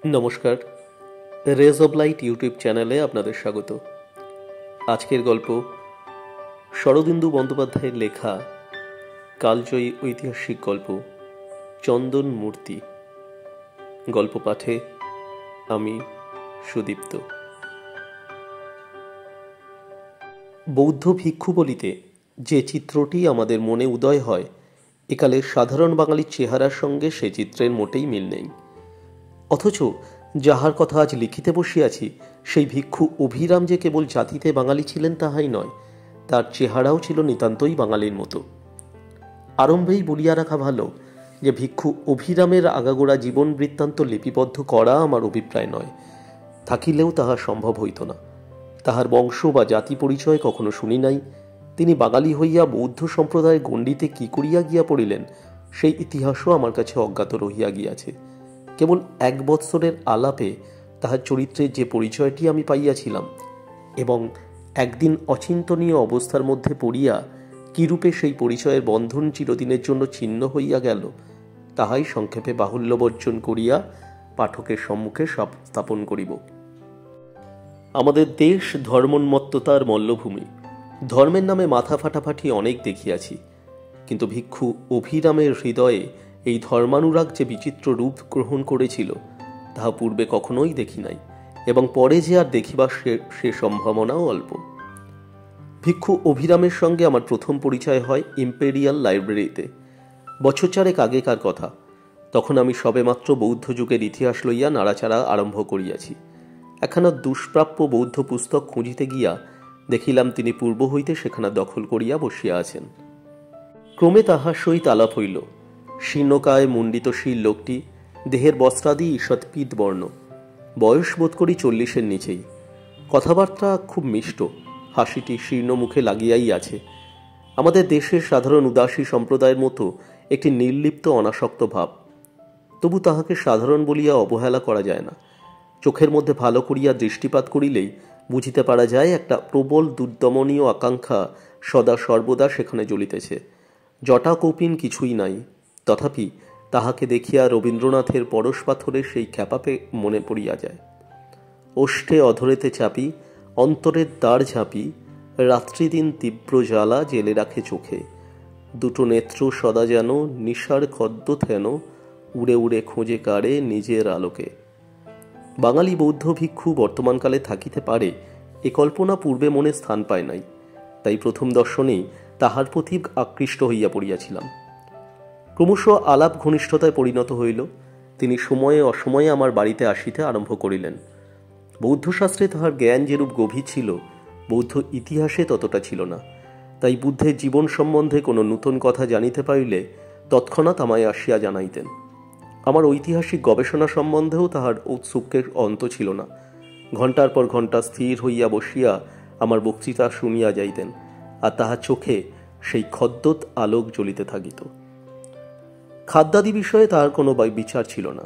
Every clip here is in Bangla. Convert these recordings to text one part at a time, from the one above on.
নমস্কার, রেজ অব লাইট ইউটিউব চ্যানেলে আপনাদের স্বাগত। আজকের গল্প শরদিন্দু বন্দ্যোপাধ্যায়ের লেখা কালজয়ী ঐতিহাসিক গল্প চন্দন মূর্তি। গল্প পাঠে আমি সুদীপ্ত। বৌদ্ধ ভিক্ষু বলিতে যে চিত্রটি আমাদের মনে উদয় হয়, একালের সাধারণ বাঙালির চেহারার সঙ্গে সে চিত্রের মোটেই মিল নেই। অথচ যাহার কথা আজ লিখিতে বসিয়াছি, সেই ভিক্ষু অভিরাম যে কেবল জাতিতে বাঙালি ছিলেন তাহাই নয়, তার চেহারাও ছিল নিতান্তই বাঙালির মতো। আরম্ভেই বলিয়া রাখা ভালো যে ভিক্ষু অভিরামের আগাগোড়া জীবন বৃত্তান্ত লিপিবদ্ধ করা আমার অভিপ্রায় নয়, থাকিলেও তাহা সম্ভব হইত না। তাহার বংশ বা জাতি পরিচয় কখনো শুনি নাই। তিনি বাঙালি হইয়া বৌদ্ধ সম্প্রদায়ের গণ্ডিতে কি করিয়া গিয়া পড়িলেন, সেই ইতিহাসও আমার কাছে অজ্ঞাত রহিয়া গিয়াছে। কেবল 1 বৎসরের আলাপে তাহার চরিত্রের যে পরিচয়টি আমি পাইয়াছিলাম, এবং একদিন অচিন্তনীয় অবস্থার মধ্যে পড়িয়া কিরূপে সেই পরিচয়ের বন্ধন চিরদিনের জন্য ছিন্ন হইয়া গেল, তাহাই সংক্ষেপে বাহুল্য বর্জন করিয়া পাঠকের সম্মুখে স্থাপন করিব। আমাদের দেশ ধর্মোন্মত্ততার মল্লভূমি। ধর্মের নামে মাথা ফাটাফাটি অনেক দেখিয়াছি, কিন্তু ভিক্ষু অভিরামের হৃদয়ে এই ধর্মানুরাগ যে বিচিত্র রূপ গ্রহণ করেছিল, তাহা পূর্বে কখনোই দেখি নাই, এবং পরে যে আর দেখিবার সে সম্ভাবনাও অল্প। ভিক্ষু অভিরামের সঙ্গে আমার প্রথম পরিচয় হয় ইম্পেরিয়াল লাইব্রেরিতে। বছর 4 আগেকার কথা। তখন আমি সবেমাত্র বৌদ্ধ যুগের ইতিহাস লইয়া নাড়াচাড়া আরম্ভ করিয়াছি। একখানা দুষ্প্রাপ্য বৌদ্ধ পুস্তক খুঁজিতে গিয়া দেখিলাম তিনি পূর্ব হইতে সেখানা দখল করিয়া বসিয়া আছেন। ক্রমে তাহার সহিত আলাপ হইল। শীর্ণকায় মুণ্ডিতশীল লোকটি, দেহের বস্ত্রাদি ঈষৎপীত বর্ণ, বয়স বোধ করি 40-এর নিচেই। কথাবার্তা খুব মিষ্ট, হাসিটি শীর্ণ মুখে লাগিয়াই আছে। আমাদের দেশের সাধারণ উদাসী সম্প্রদায়ের মতো একটি নির্লিপ্ত অনাসক্ত ভাব। তবু তাহাকে সাধারণ বলিয়া অবহেলা করা যায় না। চোখের মধ্যে ভালো করিয়া দৃষ্টিপাত করিলেই বুঝিতে পারা যায় একটা প্রবল দুর্দমনীয় আকাঙ্ক্ষা সদা সর্বদা সেখানে জ্বলিতেছে। জটা কৌপিন কিছুই নাই, তথাপি তাহাকে দেখিয়া রবীন্দ্রনাথের পরশ পাথরের সেই খ্যাপাপে মনে পড়িয়া যায়। ওষ্ঠে অধরেতে চাপি, অন্তরের দ্বার ঝাঁপি, রাত্রিদিন তীব্র জ্বালা জেলে রাখে চোখে, দুটো নেত্র সদা যেন নিশার খদ্দ থেন, উড়ে উড়ে খোঁজে কাড়ে নিজের আলোকে। বাঙালি বৌদ্ধ ভিক্ষু বর্তমানকালে থাকিতে পারে, এ কল্পনা পূর্বে মনে স্থান পায় নাই। তাই প্রথম দর্শনেই তাহার প্রতি আকৃষ্ট হইয়া পড়িয়াছিলাম। ক্রমশ আলাপ ঘনিষ্ঠতায় পরিণত হইল। তিনি সময়ে অসময়ে আমার বাড়িতে আসিতে আরম্ভ করিলেন। বৌদ্ধশাস্ত্রে তাহার জ্ঞান যেরূপ গভীর ছিল, বৌদ্ধ ইতিহাসে ততটা ছিল না। তাই বুদ্ধের জীবন সম্বন্ধে কোনো নূতন কথা জানিতে পারিলে তৎক্ষণাৎ আমায় আসিয়া জানাইতেন। আমার ঐতিহাসিক গবেষণা সম্বন্ধেও তাহার ঔৎসুক্যের অন্ত ছিল না। ঘণ্টার পর ঘণ্টা স্থির হইয়া বসিয়া আমার বক্তৃতা শুনিয়া যাইতেন, আর তাহার চোখে সেই খদ্দত আলোক জ্বলিতে থাকিত। খাদ্যাদি বিষয়ে তাহার কোনো বিচার ছিল না।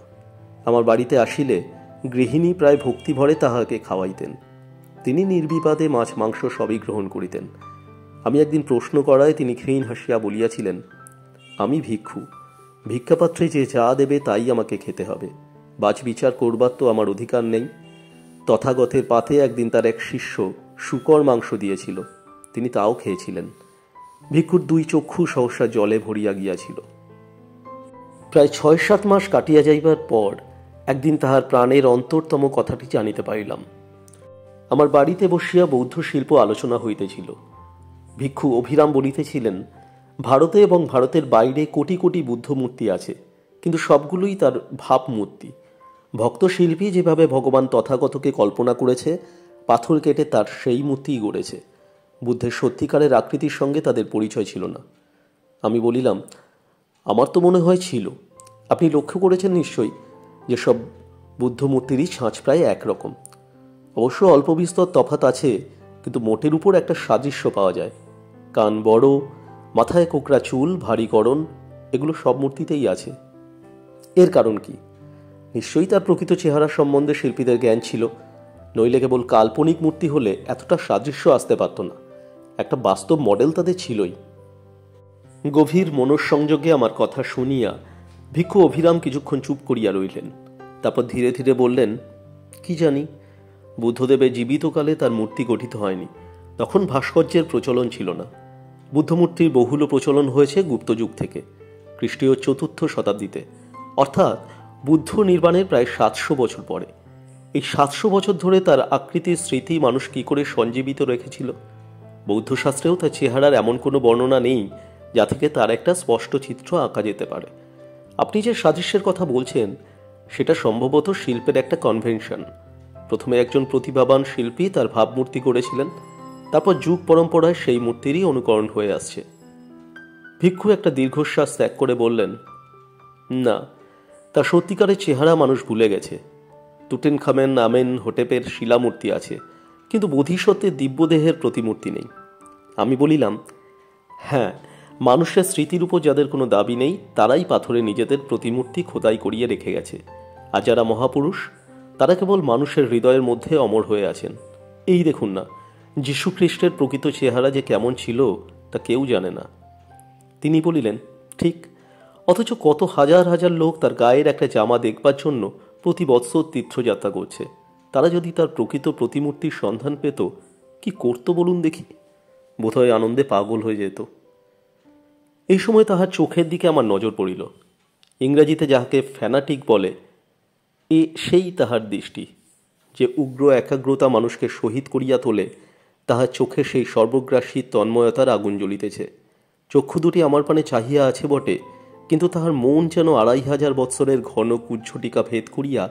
আমার বাড়িতে আসিলে গৃহিণী প্রায় ভক্তিভরে তাহাকে খাওয়াইতেন। তিনি নির্বিবাদে মাছ মাংস সবই গ্রহণ করিতেন। আমি একদিন প্রশ্ন করায় তিনি ক্ষীণ হাসিয়া বলিয়াছিলেন, আমি ভিক্ষু, ভিক্ষাপাত্রে যে যা দেবে তাই আমাকে খেতে হবে, বাছ বিচার করবার তো আমার অধিকার নেই। তথাগতের পাতে একদিন তার এক শিষ্য শূকর মাংস দিয়েছিল, তিনি তাও খেয়েছিলেন। ভিক্ষুর 2 চক্ষু সহসা জলে ভরিয়া গিয়াছিল। প্রায় 6-7 মাস কাটিয়া যাইবার পর একদিন তাহার প্রাণের অন্তরতম কথাটি জানিতে পারিলাম। আমার বাড়িতে বসিয়া বৌদ্ধ শিল্প আলোচনা হইতেছিল। ভিক্ষু অভিরাম বলিতেছিলেন, ভারতে এবং ভারতের বাইরে কোটি কোটি বুদ্ধ মূর্তি আছে, কিন্তু সবগুলোই তার ভাবমূর্তি। ভক্ত শিল্পী যেভাবে ভগবান তথাগতকে কল্পনা করেছে, পাথর কেটে তার সেই মূর্তিই গড়েছে। বুদ্ধের সত্যিকারের আকৃতির সঙ্গে তাদের পরিচয় ছিল না। আমি বলিলাম, আমার তো মনে হয় ছিল। আপনি লক্ষ্য করেছেন নিশ্চয়ই যে সব বুদ্ধ মূর্তিরই ছাঁচ প্রায় একরকম। অবশ্য অল্প বিস্তর তফাৎ আছে, কিন্তু মোটের উপর একটা সাদৃশ্য পাওয়া যায়। কান বড়, মাথায় কোকড়া চুল, ভারী গড়ন, এগুলো সব মূর্তিতেই আছে। এর কারণ কি? নিশ্চয়ই তার প্রকৃত চেহারা সম্বন্ধে শিল্পীদের জ্ঞান ছিল, নইলে কেবল কাল্পনিক মূর্তি হলে এতটা সাদৃশ্য আসতে পারত না। একটা বাস্তব মডেল তাদের ছিলই। গভীর মনঃসংযোগে আমার কথা শুনিয়া ভিক্ষু অভিরাম কিছুক্ষণ চুপ করিয়া রইলেন। তারপর ধীরে ধীরে বললেন, কি জানি, বুদ্ধদেবের জীবিতকালে তার মূর্তি গঠিত হয়নি। তখন ভাস্কর্যের প্রচলন ছিল না। বুদ্ধমূর্তির বহুল প্রচলন হয়েছে গুপ্তযুগ থেকে, খ্রিস্টীয় 4th শতাব্দীতে, অর্থাৎ বুদ্ধ নির্বাণের প্রায় 700 বছর পরে। এই 700 বছর ধরে তার আকৃতির স্মৃতি মানুষ কি করে সঞ্জীবিত রেখেছিল? বৌদ্ধশাস্ত্রেও তার চেহারার এমন কোনো বর্ণনা নেই যা থেকে তার একটা স্পষ্ট চিত্র আঁকা যেতে পারে। আপনি যে সাদৃশ্যের কথা বলছেন সেটা সম্ভবত শিল্পের একটা কনভেনশন। প্রথমে একজন প্রতিভাবান শিল্পী তার ভাবমূর্তি গড়েছিলেন, তারপর যুগ পরম্পরায় সেই মূর্তিরই অনুকরণ হয়ে আসছে। ভিক্ষু একটা দীর্ঘশ্বাস ত্যাগ করে বললেন, না, তার সত্যিকারের চেহারা মানুষ ভুলে গেছে। তুটেনখামেন, আমেন হোটেপের শিলামূর্তি আছে, কিন্তু বোধিসত্ত্বের দিব্যদেহের প্রতিমূর্তি নেই। আমি বলিলাম, হ্যাঁ, মানুষের স্মৃতির উপর যাদের কোনো দাবি নেই তারাই পাথরে নিজেদের প্রতিমূর্তি খোদাই করিয়ে রেখে গেছে, আর যারা মহাপুরুষ তারা কেবল মানুষের হৃদয়ের মধ্যে অমর হয়ে আছেন। এই দেখুন না, যীশুখ্রিস্টের প্রকৃত চেহারা যে কেমন ছিল তা কেউ জানে না। তিনি বলিলেন, ঠিক, অথচ কত হাজার হাজার লোক তার গায়ের একটা জামা দেখবার জন্য প্রতি বৎসর তীর্থযাত্রা করছে। তারা যদি তার প্রকৃত প্রতিমূর্তির সন্ধান পেত, কি করত বলুন দেখি? বোধহয় আনন্দে পাগল হয়ে যেত। এই সময় তাহার চোখের দিকে আমার নজর পড়িল। ইংরাজিতে যাহাকে ফ্যানাটিক বলে, সেই তাহার দৃষ্টি, যে উগ্র একাগ্রতা মানুষকে শহীদ করিয়া তোলে, তাহার চোখে সেই সর্বগ্রাসী তন্ময়তার আগুন জ্বলিতেছে। চক্ষু দুটি আমার পানে চাহিয়া আছে বটে, কিন্তু তাহার মন যেন 2500 বৎসরের ঘন কুজ্ঝটিকা ভেদ করিয়া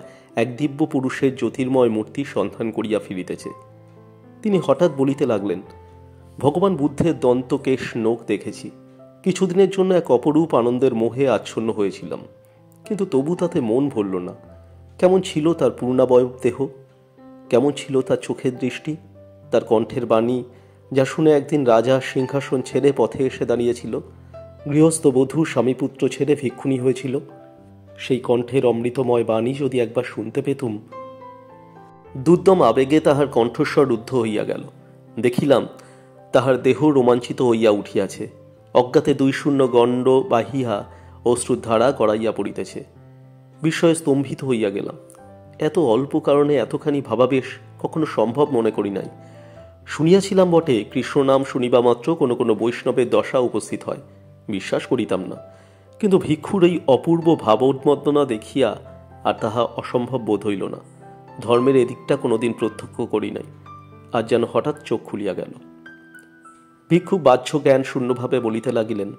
এক দিব্য পুরুষের জ্যোতির্ময় মূর্তির সন্ধান করিয়া ফিরিতেছে। তিনি হঠাৎ বলিতে লাগলেন, ভগবান বুদ্ধের দন্তকেশ নোখ দেখেছি। কিছুদিনের জন্য এক অপরূপ আনন্দের মোহে আচ্ছন্ন হয়েছিলাম, কিন্তু তবু তাতে মন ভরল না। কেমন ছিল তার পূর্ণাবয়ব দেহ, কেমন ছিল তার চোখের দৃষ্টি, তার কণ্ঠের বাণী, যা শুনে একদিন রাজা সিংহাসন ছেড়ে পথে এসে দাঁড়িয়েছিল, গৃহস্থ বধূ স্বামীপুত্র ছেড়ে ভিক্ষুণী হয়েছিল। সেই কণ্ঠের অমৃতময় বাণী যদি একবার শুনতে পেতুম। দুর্দম আবেগে তাহার কণ্ঠস্বর রুদ্ধ হইয়া গেল। দেখিলাম তাহার দেহ রোমাঞ্চিত হইয়া উঠিয়াছে, অজ্ঞাতে 2 গণ্ড বাহিয়া অশ্রুধারা গড়াইয়া পড়িতেছে। বিস্ময়ে স্তম্ভিত হইয়া গেলাম। এত অল্প কারণে এতখানি ভাবাবেশ কখনো সম্ভব মনে করি নাই। শুনিয়াছিলাম বটে, কৃষ্ণ নাম শুনিবা মাত্র কোনো কোনো বৈষ্ণবের দশা উপস্থিত হয়, বিশ্বাস করিতাম না। কিন্তু ভিক্ষুর এই অপূর্ব ভাবোন্মত্তনা দেখিয়া আর তাহা অসম্ভব বোধ হইল না। ধর্মের এদিকটা কোনোদিন প্রত্যক্ষ করি নাই, আর যেন হঠাৎ চোখ খুলিয়া গেল। ভিক্ষু বাহ্য জ্ঞান শূন্যভাবে বলিতে লাগিলেন,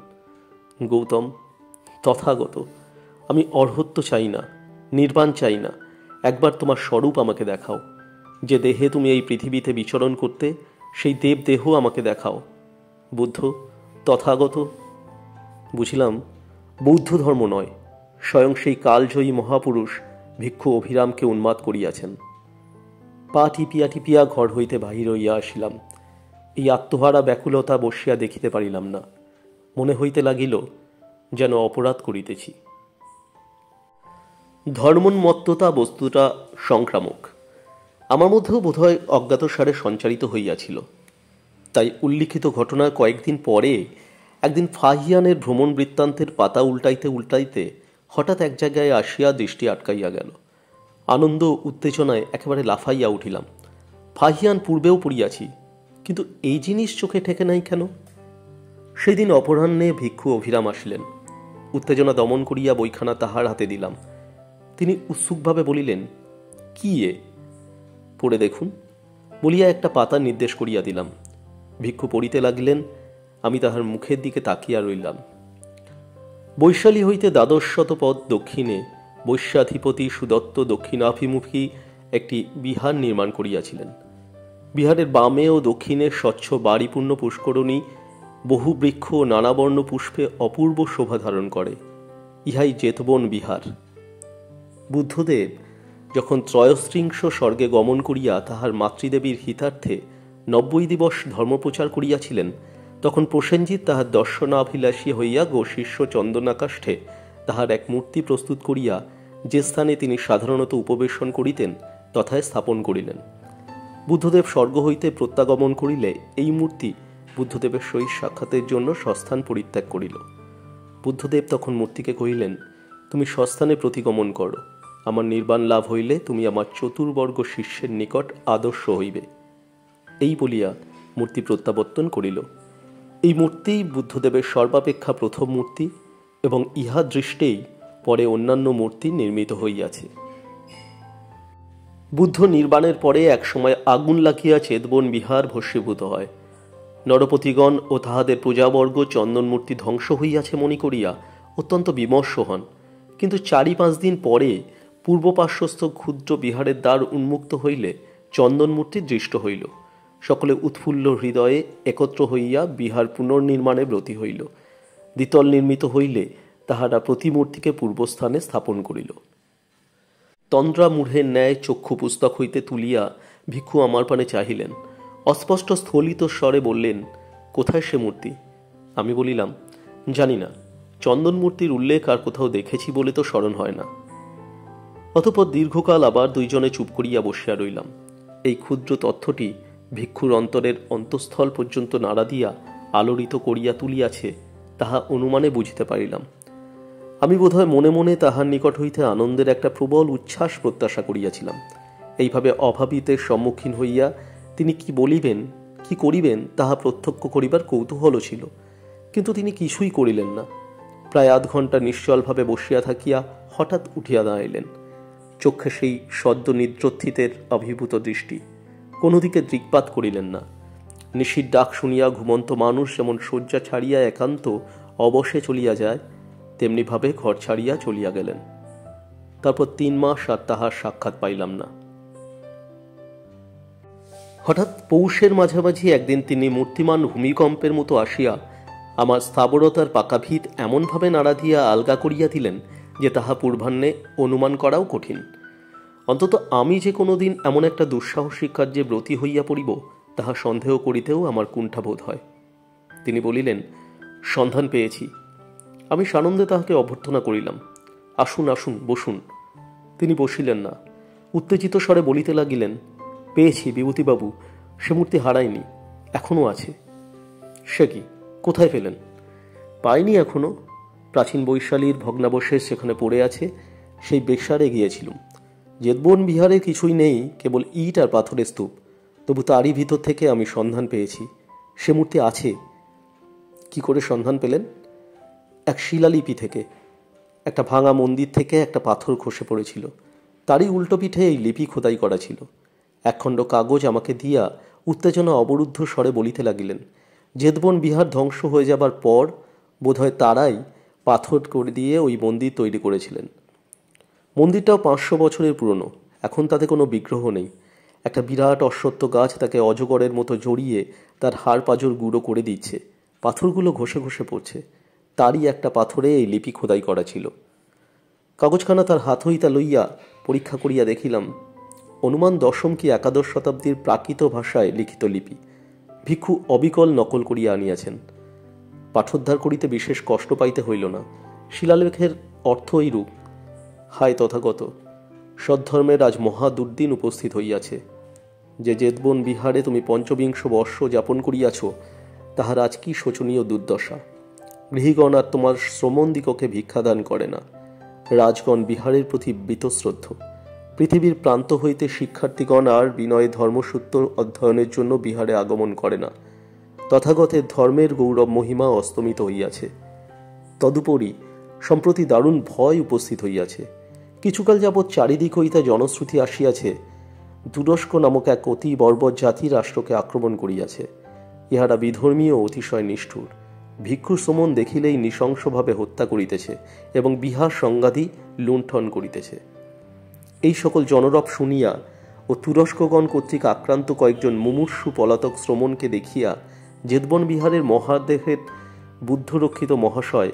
গৌতম, তথাগত, আমি অর্হত্ব চাই না, নির্বাণ চাই না, একবার তোমার স্বরূপ আমাকে দেখাও। যে দেহে তুমি এই পৃথিবীতে বিচরণ করতে, সেই দেব দেহ আমাকে দেখাও। বুদ্ধ, তথাগত। বুঝিলাম বৌদ্ধ ধর্ম নয়, স্বয়ং সেই কালজয়ী মহাপুরুষ ভিক্ষু অভিরামকে উন্মাদ করিয়াছেন। পা টিপিয়া টিপিয়া ঘর হইতে বাহির হইয়া আসিলাম। এই আত্মহারা ব্যাকুলতা বসিয়া দেখিতে পারিলাম না। মনে হইতে লাগিল যেন অপরাধ করিতেছি। ধর্মোন্মত্ততা বস্তুটা সংক্রামক। আমার মধ্যেও বোধহয় অজ্ঞাতসারে সঞ্চারিত হইয়াছিল। তাই উল্লিখিত ঘটনার কয়েকদিন পরে একদিন ফাহিয়ানের ভ্রমণ বৃত্তান্তের পাতা উল্টাইতে উল্টাইতে হঠাৎ এক জায়গায় আসিয়া দৃষ্টি আটকাইয়া গেল। আনন্দ উত্তেজনায় একেবারে লাফাইয়া উঠিলাম। ফাহিয়ান পূর্বেও পড়িয়াছি, কিন্তু এই জিনিস চোখে ঠেকে নাই কেন? সেদিন অপরাহ্নে ভিক্ষু অভিরাম আসিলেন। উত্তেজনা দমন করিয়া বইখানা তাহার হাতে দিলাম। তিনি উৎসুকভাবে বলিলেন, কি এ? পড়ে দেখুন বলিয়া একটা পাতা নির্দেশ করিয়া দিলাম। ভিক্ষু পড়িতে লাগিলেন। আমি তাহার মুখের দিকে তাকিয়া রইলাম। বৈশালী হইতে 12 পদ দক্ষিণে বৈশ্যাধিপতি সুদত্ত দক্ষিণাভিমুখী একটি বিহার নির্মাণ করিয়াছিলেন। বিহারের বামে ও দক্ষিণে স্বচ্ছ বাড়িপূর্ণ পুষ্করণী বহু বৃক্ষ ও নানাবর্ণ পুষ্পে অপূর্ব শোভা ধারণ করে। ইহাই জেতবন বিহার। বুদ্ধদেব যখন 63 স্বর্গে গমন করিয়া তাহার মাতৃদেবীর হিতার্থে 90 দিবস ধর্মপ্রচার করিয়াছিলেন, তখন প্রসেনজিৎ তাহার দর্শনাভিলাষী হইয়া গোশিষ্য চন্দনাকাষ্ঠে তাহার এক মূর্তি প্রস্তুত করিয়া যে স্থানে তিনি সাধারণত উপবেশন করিতেন তথায় স্থাপন করিলেন। বুদ্ধদেব স্বর্গ হইতে প্রত্যাগমন করিলে এই মূর্তি বুদ্ধদেবের সহিত সাক্ষাতের জন্য স্বস্থান পরিত্যাগ করিল। বুদ্ধদেব তখন মূর্তিকে কহিলেন, তুমি স্বস্থানে প্রতিগমন করো, আমার নির্বাণ লাভ হইলে তুমি আমার চতুর্বর্গ শিষ্যের নিকট আদর্শ হইবে। এই বলিয়া মূর্তি প্রত্যাবর্তন করিল। এই মূর্তি বুদ্ধদেবের সর্বাপেক্ষা প্রথম মূর্তি এবং ইহা দৃষ্টেই পরে অন্যান্য মূর্তি নির্মিত হইয়াছে। বুদ্ধ নির্বাণের পরে একসময় আগুন লাগিয়া চেতবন বিহার ভস্মীভূত হয়। নরপতিগণ ও তাহাদের প্রজাবর্গ চন্দন মূর্তি ধ্বংস হইয়াছে মনে করিয়া অত্যন্ত বিমর্ষ হন। কিন্তু 4-5 দিন পরে পূর্ব পার্শ্বস্থ ক্ষুদ্র বিহারের দ্বার উন্মুক্ত হইলে চন্দন মূর্তি দৃষ্ট হইল। সকলে উৎফুল্ল হৃদয়ে একত্র হইয়া বিহার পুনর্নির্মাণে ব্রতী হইল। দ্বিতল নির্মিত হইলে তাহারা প্রতিমূর্তিকে পূর্বস্থানে স্থাপন করিল। তন্দ্রা মূঢ়ের ন্যায় চক্ষু পুস্তক হইতে তুলিয়া ভিক্ষু আমার পানে চাহিলেন। অস্পষ্ট স্থলিত স্বরে বললেন, কোথায় সে মূর্তি? আমি বলিলাম, জানি না, চন্দন মূর্তির উল্লেখ আর কোথাও দেখেছি বলে তো স্মরণ হয় না। অতঃপর দীর্ঘকাল আবার দুইজনে চুপ করিয়া বসিয়া রইলাম। এই ক্ষুদ্র তথ্যটি ভিক্ষুর অন্তরের অন্তঃস্থল পর্যন্ত নাড়া দিয়া আলোড়িত করিয়া তুলিয়াছে তাহা অনুমানে বুঝিতে পারিলাম। আমি বোধহয় মনে মনে তাহার নিকট হইতে আনন্দের একটা প্রবল উচ্ছ্বাস প্রত্যাশা করিয়াছিলাম। এইভাবে অভাবিতের সম্মুখীন হইয়া তিনি কি বলিবেন, কি করিবেন তাহা প্রত্যক্ষ করিবার কৌতূহলও ছিল। কিন্তু তিনি কিছুই করিলেন না। প্রায় আধ ঘণ্টা নিশ্চলভাবে বসিয়া থাকিয়া হঠাৎ উঠিয়া দাঁড়াইলেন। চক্ষে সেই সদ্য নিদ্রোত্থিতের অভিভূত দৃষ্টি। কোনো দিকে দৃকপাত করিলেন না। নিশির ডাক শুনিয়া ঘুমন্ত মানুষ যেমন শয্যা ছাড়িয়া একান্ত অবশে চলিয়া যায়, তেমনিভাবে ঘর ছাড়িয়া চলিয়া গেলেন। তারপর 3 মাস আর তাহার সাক্ষাৎ পাইলাম না। হঠাৎ পৌষের মাঝামাঝি একদিন তিনি মূর্তিমান ভূমিকম্পের মতো আসিয়া আমার স্থাবরতার পাকা ভিত এমনভাবে নাড়া দিয়া আলগা করিয়া দিলেন যে তাহা পূর্বাহ্নে অনুমান করাও কঠিন। অন্তত আমি যে কোনোদিন এমন একটা দুঃসাহসিক কার্যে ব্রতী হইয়া পড়িব তাহা সন্দেহ করিতেও আমার কুণ্ঠাবোধ হয়। তিনি বলিলেন, সন্ধান পেয়েছি। আমি সানন্দে তাহাকে অভ্যর্থনা করিলাম, আসুন আসুন, বসুন। তিনি বসিলেন না। উত্তেজিত স্বরে বলিতে লাগিলেন, পেয়েছি বিভূতিবাবু, সে মূর্তি হারায়নি, এখনো আছে। সে কি, কোথায় পেলেন? পাইনি এখনো। প্রাচীন বৈশালীর ভগ্নাবশেষ সেখানে পড়ে আছে, সেই বেশারে গিয়েছিলুম। চেতবন বিহারে কিছুই নেই, কেবল ইট আর পাথরের স্তূপ। তবু তারই ভিতর থেকে আমি সন্ধান পেয়েছি, সে মূর্তি আছে। কি করে সন্ধান পেলেন? এক শিলালিপি থেকে। একটা ভাঙা মন্দির থেকে একটা পাথর খসে পড়েছিল, তারই উল্টো পিঠে এই লিপি খোদাই করা ছিল। একখণ্ড কাগজ আমাকে দিয়া উত্তেজনা অবরুদ্ধ স্বরে বলিতে লাগিলেন, চেতবন বিহার ধ্বংস হয়ে যাবার পর বোধহয় তারাই পাথর করে দিয়ে ওই মন্দির তৈরি করেছিলেন। মন্দিরটাও 500 বছরের পুরনো। এখন তাতে কোনো বিগ্রহ নেই। একটা বিরাট অশ্বত্থ গাছ তাকে অজগরের মতো জড়িয়ে তার হাড় পাঁজর গুঁড়ো করে দিচ্ছে। পাথরগুলো ঘষে ঘষে পড়ছে। তারই একটা পাথরে এই লিপি খোদাই করা ছিল। কাগজখানা তার হাত হইতা লইয়া পরীক্ষা করিয়া দেখিলাম, অনুমান 10ম কি 11শ শতাব্দীর প্রাকৃত ভাষায় লিখিত লিপি। ভিক্ষু অবিকল নকল করিয়া আনিয়াছেন। পাঠোদ্ধার করিতে বিশেষ কষ্ট পাইতে হইল না। শিলালেখের অর্থ এইরূপ, হায় তথাগত, সদ্ধর্মের আজ মহা দুর্দিন উপস্থিত হইয়াছে। যে চেতবন বিহারে তুমি 25 বর্ষ যাপন করিয়াছ, তাহার আজ কি শোচনীয় দুর্দশা। গৃহীগণ আর তোমার শ্রমণদিগকে ভিক্ষাদান করে না। রাজগণ বিহারের প্রতি বীতশ্রদ্ধ। পৃথিবীর প্রান্ত হইতে শিক্ষার্থীগণ আর বিনয় ধর্মসূত্র অধ্যয়নের জন্য বিহারে আগমন করে না। তথাগতের ধর্মের গৌরব মহিমা অস্তমিত হইয়াছে। তদুপরি সম্প্রতি দারুণ ভয় উপস্থিত হইয়াছে। কিছুকাল যাবৎ চারিদিক হইতে জনশ্রুতি আসিয়াছে, তুরস্ক নামক এক অতি বর্বর জাতি রাষ্ট্রকে আক্রমণ করিয়াছে। ইহারা বিধর্মীয় অতিশয় নিষ্ঠুর। ভিক্ষু শ্রমণ দেখিলেই নৃশংসভাবে হত্যা করিতেছে এবং বিহার সংঘাতি লুণ্ঠন করিতেছে। এই সকল জনরব শুনিয়া ও তুরস্কগণ কর্তৃক আক্রান্ত কয়েকজন মুমূর্ষু পলাতক শ্রমণকে দেখিয়া চেতবন বিহারের মহাদেহের বুদ্ধরক্ষিত মহাশয়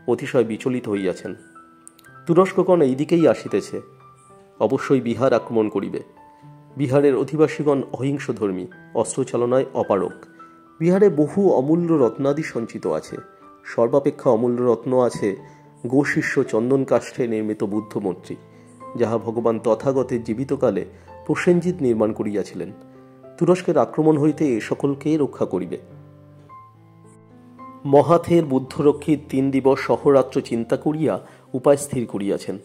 অতিশয় বিচলিত হইয়াছেন। তুরস্কগণ এই দিকেই আসিতেছে, অবশ্যই বিহার আক্রমণ করিবে। বিহারের অধিবাসীগণ অহিংসধর্মী, অস্ত্রচালনায় অপারগ। বিহারে বহু অমূল্য রত্নাদি সঞ্চিত আছে। সর্বাপেক্ষা অমূল্য রত্ন আছে গোশিষ্য চন্দন কাষ্ঠে নির্মিত বুদ্ধমূর্তি, যাহা ভগবান তথাগতের জীবিতকালে প্রসেনজিৎ নির্মাণ করিয়াছিলেন। তুরস্কের আক্রমণ হইতে এ সকলকে রক্ষা করিবে। মহাথের বুদ্ধরক্ষীর 3 দিবস সহরাত্র চিন্তা করিয়া উপায় স্থির করিয়াছেন।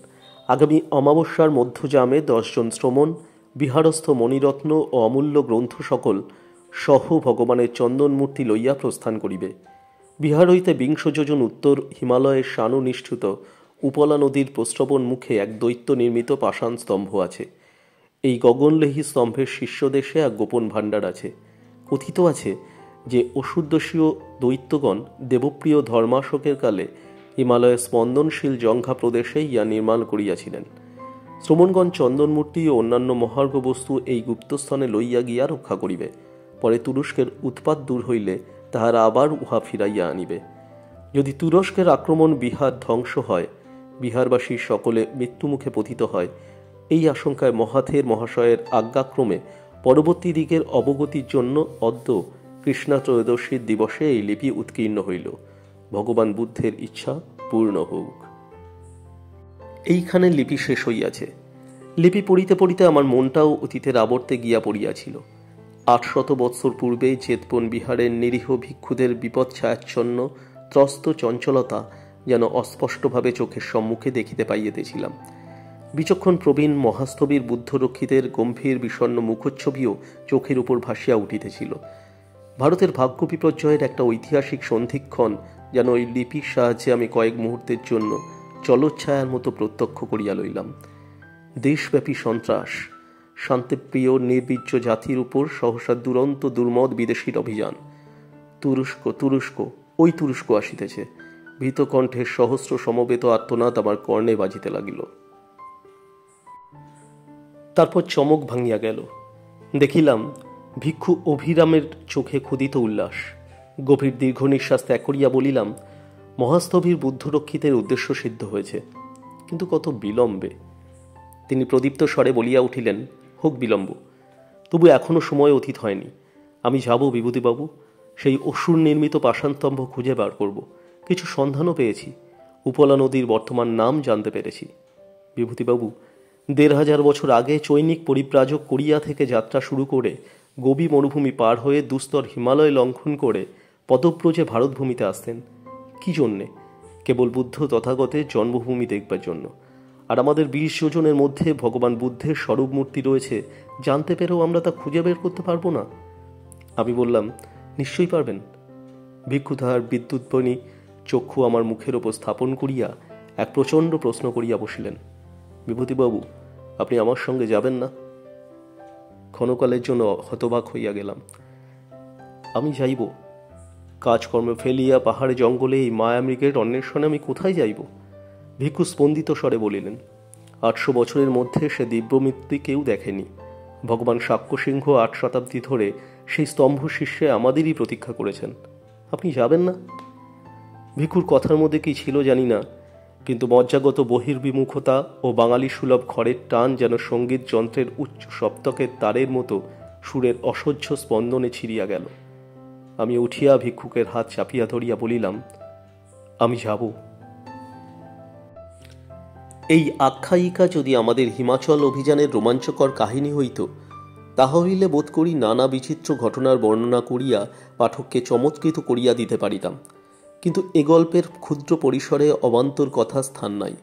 আগামী অমাবস্যার মধ্যযামে 10 জন শ্রমণ, বিহারস্থ মণিরত্ন ও অমূল্য গ্রন্থ সকল সহ ভগবানের চন্দনমূর্তি লইয়া প্রস্থান করিবে। বিহার হইতে 20 যোজন উত্তর হিমালয়ের শানুনিষ্ঠুত উপলা নদীর প্রস্রবণ মুখে এক দৈত্য নির্মিত পাষাণ স্তম্ভ আছে। এই গগনলেহী স্তম্ভের শীর্ষদেশে এক গোপন ভাণ্ডার আছে। কথিত আছে যে অশুদ্ধশীয় দৈত্যগণ দেবপ্রিয় ধর্মাশোকের কালে হিমালয়ের স্পন্দনশীল জঙ্ঘা প্রদেশে ইয়া নির্মাণ করিয়াছিলেন। শ্রমণগণ চন্দনমূর্তি ও অন্যান্য মহার্ঘ বস্তু এই গুপ্তস্থানে লইয়া গিয়া রক্ষা করিবে। পরে তুরস্কের উৎপাত দূর হইলে তাহারা আবার উহা ফিরাইয়া আনিবে। যদি তুরস্কের আক্রমণ বিহার ধ্বংস হয়, বিহারবাসী সকলে মৃত্যুমুখে পতিত হয়, এই আশঙ্কায় মহাথের মহাশয়ের আজ্ঞাক্রমে পরবর্তী দিকের অবগতির জন্য অদ্য কৃষ্ণা ত্রয়োদশীর দিবসে এই লিপি উৎকীর্ণ হইল। ভগবান বুদ্ধের ইচ্ছা পূর্ণ হোক। এইখানে লিপি শেষ হইয়াছে। লিপি পড়িতে পড়িতে আমার মনটাও অতীতের আবর্তে গিয়া পড়িয়াছিল। 800 বৎসর পূর্বে চেতপন বিহারের নিরীহ ভিক্ষুদের বিপদ ছায়াচ্ছন্ন ত্রস্ত চঞ্চলতা যেন অস্পষ্টভাবে চোখের সম্মুখে দেখিতে পাইতেছিলাম। বিচক্ষণ প্রবীণ মহাস্থবির বুদ্ধরক্ষিতের গম্ভীর বিষণ্ণ মুখচ্ছবিও চোখের উপর ভাসিয়া উঠিতেছিল। ভারতের ভাগ্য বিপর্যয়ের একটা ঐতিহাসিক সন্ধিক্ষণ যেন ওই লিপির সাহায্যে আমি কয়েক মুহূর্তের জন্য চলচ্ছায়ার মতো প্রত্যক্ষ করিয়া লইলাম। দেশব্যাপী সন্ত্রাস, শান্তিপ্রিয় নির্বীর্য জাতির উপর সহসা দুরন্ত দুর্মদ বিদেশীর অভিযান। তুরস্ক ওই তুরস্ক আসিতেছে। ভীতকণ্ঠের সহস্র সমবেত আর্তনাদ আমার কর্ণে বাজিতে লাগিল। তারপর চমক ভাঙিয়া গেল। দেখিলাম ভিক্ষু অভিরামের চোখে ক্ষুদিত উল্লাস। গভীর দীর্ঘ নিঃশ্বাস ত্যাগ করিয়া বলিলাম, মহাস্থবির বুদ্ধরক্ষিতের উদ্দেশ্য সিদ্ধ হয়েছে, কিন্তু কত বিলম্বে। তিনি প্রদীপ্ত স্বরে বলিয়া উঠিলেন, হোক বিলম্ব, তবু এখনো সময় অতীত হয়নি। আমি যাব বিভূতিবাবু, সেই অসুর নির্মিত পাষাণস্তম্ভ খুঁজে বার করব। কিছু সন্ধানও পেয়েছি। উপলা নদীর বর্তমান নাম জানতে পেরেছি। বিভূতিবাবু, 1500 বছর আগে চৈনিক পরিব্রাজক কোরিয়া থেকে যাত্রা শুরু করে গোবি মরুভূমি পার হয়ে দুস্তর হিমালয় লঙ্ঘন করে পদব্রজে ভারতভূমিতে আসতেন। কি জন্যে? কেবল বুদ্ধ তথাগতের জন্মভূমি দেখবার জন্য। আর আমাদের 20 যোজনের মধ্যে ভগবান বুদ্ধের স্বরূপ মূর্তি রয়েছে জানতে পেরেও আমরা তা খুঁজে বের করতে পারবো না। আমি বললাম, নিশ্চয়ই পারবেন। ভিক্ষু তাহার বিদ্যুৎবনী চক্ষু আমার মুখের ওপর স্থাপন করিয়া এক প্রচণ্ড প্রশ্ন করিয়া বসিলেন, বিভূতিবাবু, আপনি আমার সঙ্গে যাবেন না? ক্ষণকালের জন্য হতবাক হইয়া গেলাম। আমি যাইব? কাজকর্ম ফেলিয়া পাহাড়ে জঙ্গলে এই মায়ামৃগের অন্বেষণে আমি কোথায় যাইব? ভিক্ষু স্পন্দিত স্বরে বলিলেন, 800 বছরের মধ্যে সে দিব্যমূর্তি কেউ দেখেনি। ভগবান শাক্যসিংহ 8 শতাব্দী ধরে সেই স্তম্ভ শীর্ষে আমাদেরই প্রতীক্ষা করেছেন। আপনি যাবেন না? ভিক্ষুর কথার মধ্যে কি ছিল জানি না, কিন্তু মজ্জাগত বহির্বিমুখতা ও বাঙালি সুলভ খড়ের টান যেন সঙ্গীত যন্ত্রের উচ্চ সপ্তকের তারের মতো সুরের অসহ্য স্পন্দনে ছিড়িয়া গেল। আমি উঠিয়া ভিক্ষুকের হাত চাপিয়া ধরিয়া বলিলাম, আমি যাব। এই আখ্যায়িকা যদি আমাদের হিমাচল অভিযানের রোমাঞ্চকর কাহিনী হইত, তাহা হইলে বোধ করি নানা বিচিত্র ঘটনার বর্ণনা করিয়া পাঠককে চমৎকৃত করিয়া দিতে পারিতাম। কিন্তু এ গল্পের ক্ষুদ্র পরিসরে অবান্তর কথা স্থান নাই।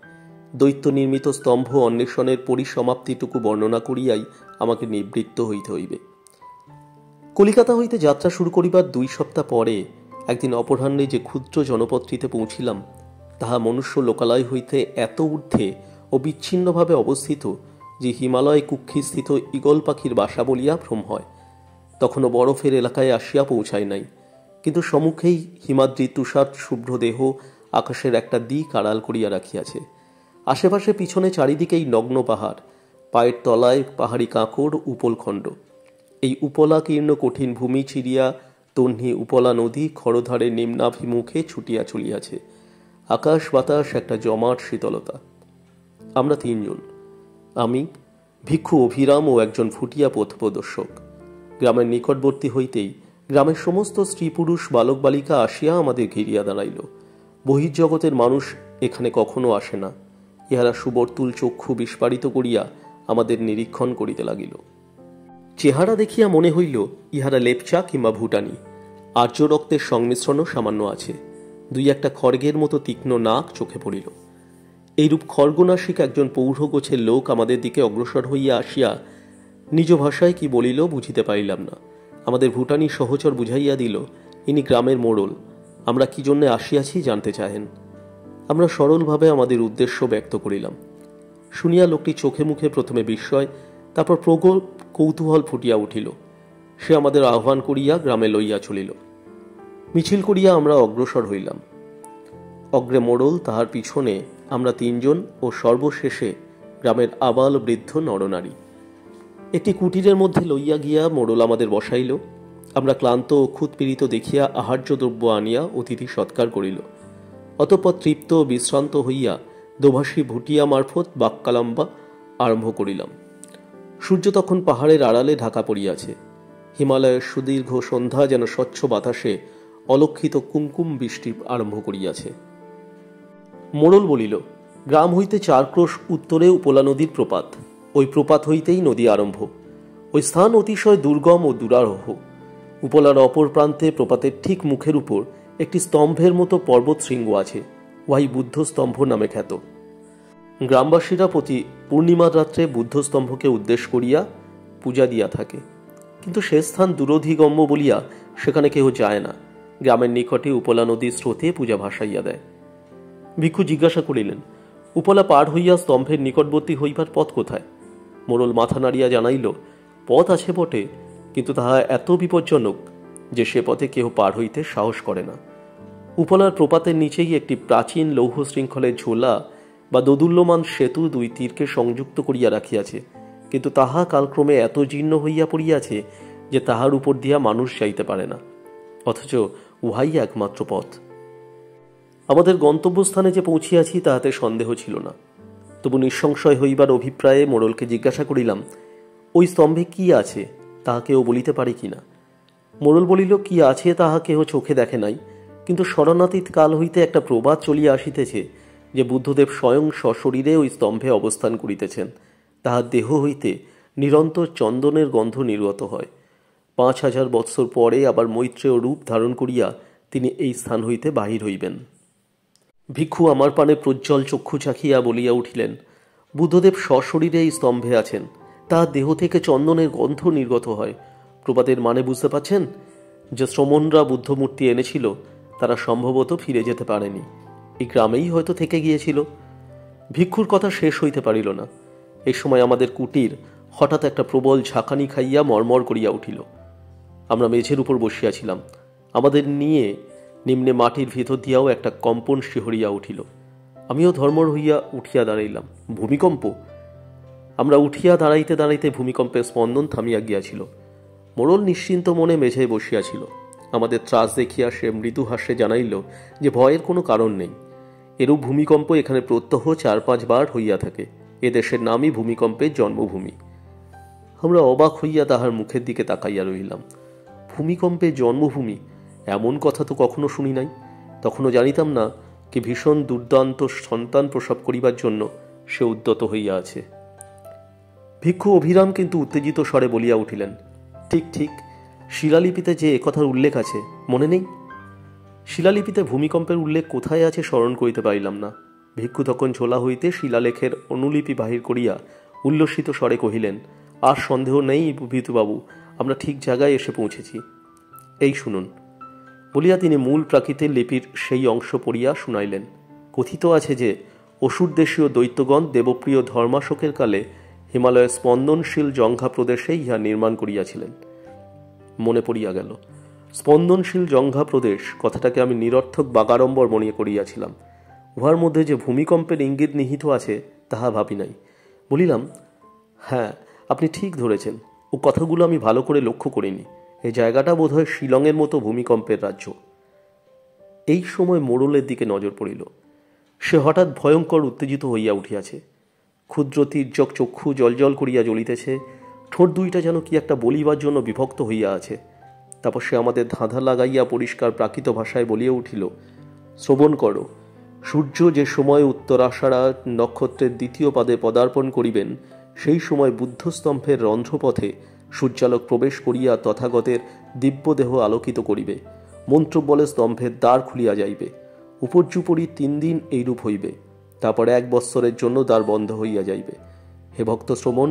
দৈত্য নির্মিত স্তম্ভ অন্বেষণের পরিসমাপ্তিটুকু বর্ণনা করিয়াই আমাকে নিবৃত্ত হইতে হইবে। কলিকাতা হইতে যাত্রা শুরু করিবার 2 সপ্তাহ পরে একদিন অপরাহ্নে যে ক্ষুদ্র জনপদটিতে পৌঁছিলাম, তাহা মনুষ্য লোকালয় হইতে এত ঊর্ধ্বে ও বিচ্ছিন্নভাবে অবস্থিত যে হিমালয় কুক্ষিস্থিত ঈগল পাখির বাসা বলিয়া ভ্রম হয়। তখনও বরফের এলাকায় আসিয়া পৌঁছায় নাই, কিন্তু সম্মুখেই হিমাদ্রি তুষার শুভ্র দেহ আকাশের একটা দিক আড়াল করিয়া রাখিয়াছে। আশেপাশে পিছনে চারিদিকেই নগ্ন পাহাড়, পায়ের তলায় পাহাড়ি কাঁকড় উপলখণ্ড। এই উপলাকীর্ণ কঠিন ভূমি চিরিয়া তন্হি উপলা নদী খরধারে নিম্নাভিমুখে ছুটিয়া চলিয়াছে। আকাশ বাতাস একটা জমাট শীতলতা। আমরা 3 জন, আমি, ভিক্ষু অভিরাম ও একজন ফুটিয়া পথপ্রদর্শক। গ্রামের নিকটবর্তী হইতেই গ্রামের সমস্ত স্ত্রী পুরুষ বালক বালিকা আসিয়া আমাদের ঘিরিয়া দাঁড়াইল। বহির্জগতের মানুষ এখানে কখনো আসে না। ইহারা সুবর্তুল চক্ষু বিস্ফারিত করিয়া আমাদের নিরীক্ষণ করিতে লাগিল। চেহারা দেখিয়া মনে হইল ইহারা লেপচা কিংবা ভুটানি। আর্য রক্তের সংমিশ্রণও সামান্য আছে। 2-1 খড়গের মতো তীক্ষ্ণ নাক চোখে পড়িল। এইরূপ খর্গনাসিক একজন পৌরগোছের লোক আমাদের দিকে অগ্রসর হইয়া আসিয়া নিজ ভাষায় কি বলিল বুঝিতে পারিলাম না। আমাদের ভুটানি সহচর বুঝাইয়া দিল, ইনি গ্রামের মোড়ল, আমরা কি জন্যে আসিয়াছি জানতে চাহেন। আমরা সরলভাবে আমাদের উদ্দেশ্য ব্যক্ত করিলাম। শুনিয়া লোকটি চোখে মুখে প্রথমে বিস্ময়, তারপর প্রবল কৌতূহল ফুটিয়া উঠিল। সে আমাদের আহ্বান করিয়া গ্রামে লইয়া চলিল। মিছিল করিয়া আমরা অগ্রসর হইলাম। অগ্রে মোড়ল, তাহার পিছনে আমরা তিনজন ও সর্বশেষে গ্রামের আবাল বৃদ্ধ নরনারী। একটি কুটিরের মধ্যে লইয়া গিয়া মোড়ল আমাদের বসাইল। আমরা ক্লান্ত ও ক্ষুৎপীড়িত দেখিয়া আহার্য দ্রব্য আনিয়া অতিথি সৎকার করিল। অতঃপর তৃপ্ত ও বিশ্রান্ত হইয়া দোভাষী ভুটিয়া মারফত বাক্যালম্বা আরম্ভ করিলাম। সূর্য তখন পাহাড়ের আড়ালে ঢাকা পড়িয়াছে। হিমালয়ের সুদীর্ঘ সন্ধ্যা যেন স্বচ্ছ বাতাসে অলক্ষিত কুমকুম বৃষ্টি আরম্ভ করিয়াছে। মোড়ল বলিল, গ্রাম হইতে 4 ক্রোশ উত্তরে উপলা নদীর প্রপাত, ওই প্রপাত হইতেই নদী আরম্ভ। ওই স্থান অতিশয় দুর্গম ও দুরারোহ। উপলার অপর প্রান্তে প্রপাতের ঠিক মুখের উপর একটি স্তম্ভের মতো পর্বত শৃঙ্গ আছে, উহাই বুদ্ধ স্তম্ভ নামে খ্যাত। গ্রামবাসীরা প্রতি পূর্ণিমার রাত্রে বুদ্ধ স্তম্ভকে উদ্দেশ্য করিয়া পূজা দিয়া থাকে, কিন্তু সে স্থান দুরধিগম্য বলিয়া সেখানে কেহ যায় না। গ্রামের নিকটে উপলা নদীর স্রোতে পূজা ভাসাইয়া দেয়। ভিক্ষু জিজ্ঞাসা করিলেন, উপলা পার হইয়া স্তম্ভের নিকটবর্তী হইবার পথ কোথায়? মোড়ল মাথা নাড়িয়া জানাইল, পথ আছে বটে, কিন্তু তাহা এত বিপজ্জনক যে সে পথে কেহ পার হইতে সাহস করে না। উপলার প্রপাতের নিচেই একটি প্রাচীন লৌহ শৃঙ্খলের ঝোলা বা দোদুল্যমান সেতু 2 তীরকে সংযুক্ত করিয়া রাখিয়াছে, কিন্তু তাহা কালক্রমে এত জীর্ণ হইয়া পড়িয়াছে যে তাহার উপর দিয়া মানুষ যাইতে পারে না, অথচ উহাই একমাত্র পথ। আমাদের গন্তব্যস্থানে যে পৌঁছিয়াছি তাহাতে সন্দেহ ছিল না, তবু নিঃসংশয় হইবার অভিপ্রায়ে মোড়লকে জিজ্ঞাসা করিলাম, ওই স্তম্ভে কি আছে তাহা কেউ বলিতে পারে কিনা? মোড়ল বলিল, কি আছে তাহা কেহ চোখে দেখে নাই, কিন্তু স্মরণাতীত কাল হইতে একটা প্রবাদ চলিয়া আসিতেছে যে বুদ্ধদেব স্বয়ং সশরীরে ওই স্তম্ভে অবস্থান করিতেছেন। তাহার দেহ হইতে নিরন্তর চন্দনের গন্ধ নির্গত হয়। 5000 বৎসর পরে আবার মৈত্রেয় রূপ ধারণ করিয়া তিনি এই স্থান হইতে বাহির হইবেন। ভিক্ষু আমার পানে প্রজ্জ্বল চক্ষু চাখিয়া বলিয়া উঠিলেন, বুদ্ধদেব সশরীরে এই স্তম্ভে আছেন, তাহার দেহ থেকে চন্দনের গন্ধ নির্গত হয়। প্রবাদের মানে বুঝতে পারছেন? যে শ্রমণরা বুদ্ধমূর্তি এনেছিল তারা সম্ভবত ফিরে যেতে পারেনি, এই গ্রামেই হয়তো থেকে গিয়েছিল। ভিক্ষুর কথা শেষ হইতে পারিল না। এই সময় আমাদের কুটির হঠাৎ একটা প্রবল ঝাঁকানি খাইয়া মরমর করিয়া উঠিল। আমরা মেঝের উপর বসিয়াছিলাম। আমাদের নিয়ে নিম্নে মাটির ভিতর দিয়াও একটা কম্পন শিহরিয়া উঠিল। আমিও ধর্মর হইয়া উঠিয়া দাঁড়াইলাম। ভূমিকম্প! আমরা উঠিয়া দাঁড়াইতে দাঁড়াইতে ভূমিকম্পের স্পন্দন থামিয়া গিয়াছিল। মোড়ল নিশ্চিন্ত মনে মেঝেয় বসিয়াছিল। আমাদের ত্রাস দেখিয়া সে মৃদু হাস্যে জানাইল যে ভয়ের কোনো কারণ নেই। এরূপ ভূমিকম্প এখানে প্রত্যহ 4-5 বার হইয়া থাকে। এ দেশের নামই ভূমিকম্পের জন্মভূমি। আমরা অবাক হইয়া তাহার মুখের দিকে তাকাইয়া রহিলাম। ভূমিকম্পের জন্মভূমি, এমন কথা তো কখনো শুনি নাই। তখনও জানিতাম না কি ভীষণ দুর্দান্ত সন্তান প্রসব করিবার জন্য সে উদ্যত হইয়া আছে। ভিক্ষু অভিরাম কিন্তু উত্তেজিত স্বরে বলিয়া উঠিলেন, ঠিক ঠিক, শিলালিপিতে যে একথার উল্লেখ আছে মনে নেই? শিলালিপিতে ভূমিকম্পের উল্লেখ কোথায় আছে স্মরণ করিতে পারিলাম না। ভিক্ষু তখন ঝোলা হইতে শিলালেখের অনুলিপি বাহির করিয়া উল্লসিত স্বরে কহিলেন, আর সন্দেহ নেই ভিতুবাবু, আমরা ঠিক জায়গায় এসে পৌঁছেছি। এই শুনুন। বলিয়া তিনি মূল প্রাকৃতের লিপির সেই অংশ পড়িয়া শুনাইলেন। কথিত আছে যে অসুরদেশীয় দৈত্যগণ দেবপ্রিয় ধর্মাশোকের কালে হিমালয়ের স্পন্দনশীল জঙ্ঘা প্রদেশে ইহা নির্মাণ করিয়াছিলেন। মনে পড়িয়া গেল, স্পন্দনশীল জঙ্ঘা প্রদেশ কথাটাকে আমি নিরর্থক বাগাড়ম্বর মনে করিয়াছিলাম। উহার মধ্যে যে ভূমিকম্পের ইঙ্গিত নিহিত আছে তাহা ভাবি নাই। বলিলাম, হ্যাঁ, আপনি ঠিক ধরেছেন, ও কথাগুলো আমি ভালো করে লক্ষ্য করিনি। এই জায়গাটা বোধহয় শিলংয়ের মতো ভূমিকম্পের রাজ্য। এই সময় মোড়লের দিকে নজর পড়িল। সে হঠাৎ ভয়ঙ্কর উত্তেজিত হইয়া উঠিয়াছে। ক্ষুদ্র তির্যক চক্ষু জলজল করিয়া জ্বলিতেছে। ঠোঁট দুইটা যেন কি একটা বলিবার জন্য বিভক্ত হইয়া আছে। তারপর সে আমাদের ধাঁধা লাগাইয়া পরিষ্কার প্রাকৃত ভাষায় বলিয়া উঠিল, শ্রবণ করো। সূর্য যে সময় উত্তরাষাঢ়া নক্ষত্রের 2য় পাদে পদার্পণ করিবেন, সেই সময় বুদ্ধস্তম্ভের রন্ধ্রপথে সূর্যালোক প্রবেশ করিয়া তথাগতের দিব্যদেহ আলোকিত করিবে। মন্ত্র বলে স্তম্ভের দ্বার খুলিয়া যাইবে। উপর্যুপরি 3 দিন এইরূপ হইবে। তারপরে 1 বৎসরের জন্য দ্বার বন্ধ হইয়া যাইবে। হে ভক্ত শ্রমণ,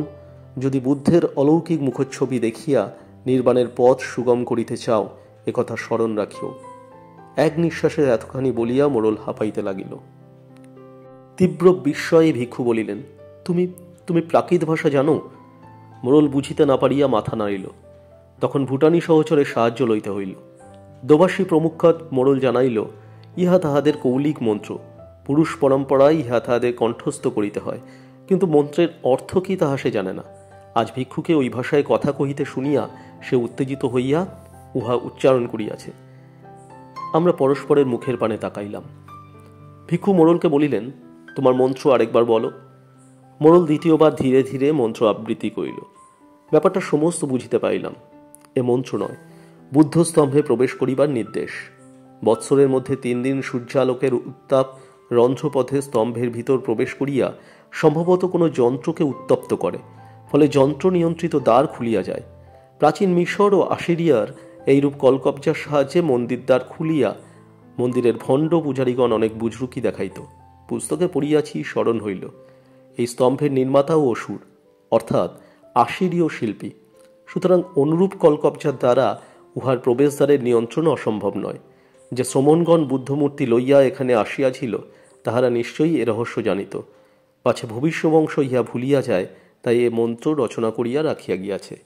যদি বুদ্ধের অলৌকিক মুখচ্ছবি দেখিয়া নির্বাণের পথ সুগম করিতে চাও, একথা স্মরণ রাখিও। এক নিঃশ্বাসে এতখানি বলিয়া মোড়ল হাঁপাইতে লাগিল। তীব্র বিস্ময়ে ভিক্ষু বলিলেন, তুমি তুমি প্রাকৃত ভাষা জানো? মোড়ল বুঝিতে না পারিয়া মাথা নাড়িল। তখন ভুটানি সহচরে সাহায্য লইতে হইল। দোভাষী প্রমুখাৎ মোড়ল জানাইল, ইহা তাহাদের কৌলিক মন্ত্র, পুরুষ পরম্পরায় ইহা তাহাদের কণ্ঠস্থ করিতে হয়, কিন্তু মন্ত্রের অর্থ কি তাহা সে জানে না। আজ ভিক্ষুকে ওই ভাষায় কথা কহিতে শুনিয়া সে উত্তেজিত হইয়া উহা উচ্চারণ করিয়াছে। আমরা পরস্পরের মুখের পানে তাকাইলাম। ভিক্ষু মোড়লকে বলিলেন, তোমার মন্ত্র আরেকবার বলো। মোড়ল দ্বিতীয়বার ধীরে ধীরে মন্ত্র আবৃত্তি করিল। ব্যাপারটা সমস্ত বুঝিতে পারিলাম। এ মন্ত্র নয়, বুদ্ধ স্তম্ভে প্রবেশ করিবার নির্দেশ। বৎসরের মধ্যে 3 দিন সূর্যালোকের উত্তাপ রন্ধ্রপথে স্তম্ভের ভিতর প্রবেশ করিয়া সম্ভবত কোনো যন্ত্রকে উত্তপ্ত করে, ফলে যন্ত্র নিয়ন্ত্রিত দ্বার খুলিয়া যায়। প্রাচীন মিশর ও আশিরিয়ার এইরূপ কলকবজার সাহায্যে মন্দির দ্বার খুলিয়া মন্দিরের ভণ্ড পূজারীগণ অনেক বুজরুকি দেখাইত। পুস্তকে পড়িয়াছি, স্মরণ হইল। এই স্তম্ভের নির্মাতাও অসুর, অর্থাৎ আশিরীয় শিল্পী। সুতরাং অনুরূপ কলকবজার দ্বারা উহার প্রবেশদ্বারের নিয়ন্ত্রণ অসম্ভব নয়। যে শ্রমণগণ বুদ্ধমূর্তি লইয়া এখানে আসিয়াছিল, তাহারা নিশ্চয়ই এ রহস্য জানিত। পাছে ভবিষ্যবংশ ইহা ভুলিয়া যায়, তাই এ মন্ত্র রচনা করিয়া রাখিয়া গিয়াছে।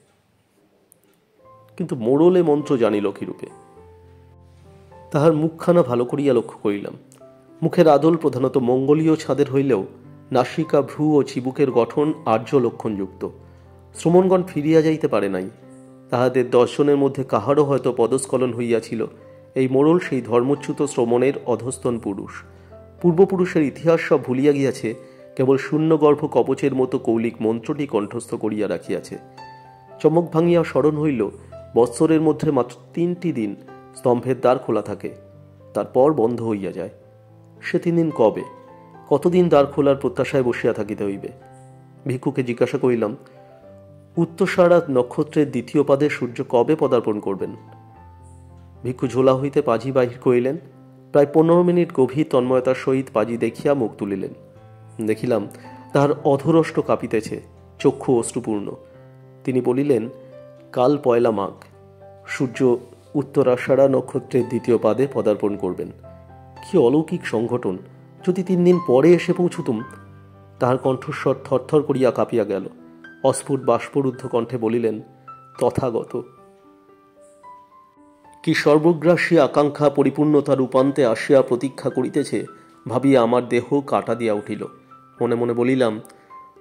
কিন্তু মোড়ল এ মন্ত্র জানিল কিরূপে? তাহার মুখখানা ভালো করিয়া লক্ষ্য করিলাম। মুখের আদল প্রধানত মঙ্গলীয় ছাদের হইলেও নাসিকা, ভ্রু ও চিবুকের গঠন আর্য লক্ষণযুক্ত। শ্রমণগণ ফিরিয়া যাইতে পারে নাই। তাহাদের 10 জনের মধ্যে কাহারও হয়তো পদস্খলন হইয়াছিল। এই মোড়ল সেই ধর্মচ্যুত শ্রমণের অধস্তন পুরুষ। পূর্বপুরুষের ইতিহাস সব ভুলিয়া গিয়াছে, কেবল শূন্যগর্ভ কবচের মতো কৌলিক মন্ত্রটি কণ্ঠস্থ করিয়া রাখিয়াছে। চমক ভাঙিয়া স্মরণ হইল, বৎসরের মধ্যে মাত্র 3টি দিন স্তম্ভের দ্বার খোলা থাকে, তারপর বন্ধ হইয়া যায়। সে 3 দিন কবে? কতদিন দ্বার খোলার প্রত্যাশায় বসিয়া থাকিতে হইবে? ভিক্ষুকে জিজ্ঞাসা করিলাম, উত্তরসারা নক্ষত্রের 2য় পাদে সূর্য কবে পদার্পণ করবেন? ভিক্ষু ঝোলা হইতে পাজি বাহির করিলেন। প্রায় 15 মিনিট গভীর তন্ময়তার সহিত পাজি দেখিয়া মুখ তুলিলেন। দেখিলাম তাহার অধরষ্ট কাঁপিতেছে, চক্ষু অশ্রুপূর্ণ। তিনি বলিলেন, কাল 1 মাঘ সূর্য উত্তরাষাঢ়া নক্ষত্রের 2য় পাদে পদার্পণ করবেন। কি অলৌকিক সংঘটন! যদি 3 দিন পরে এসে পৌঁছুতুম। তাহার কণ্ঠস্বর থরথর করিয়া কাঁপিয়া গেল। অস্ফুট বাষ্পরুদ্ধ কণ্ঠে বলিলেন, তথাগত। কি সর্বগ্রাসী আকাঙ্ক্ষা পরিপূর্ণতা রূপান্তে আসিয়া প্রতীক্ষা করিতেছে ভাবিয়া আমার দেহ কাটা দিয়া উঠিল। মনে মনে বলিলাম,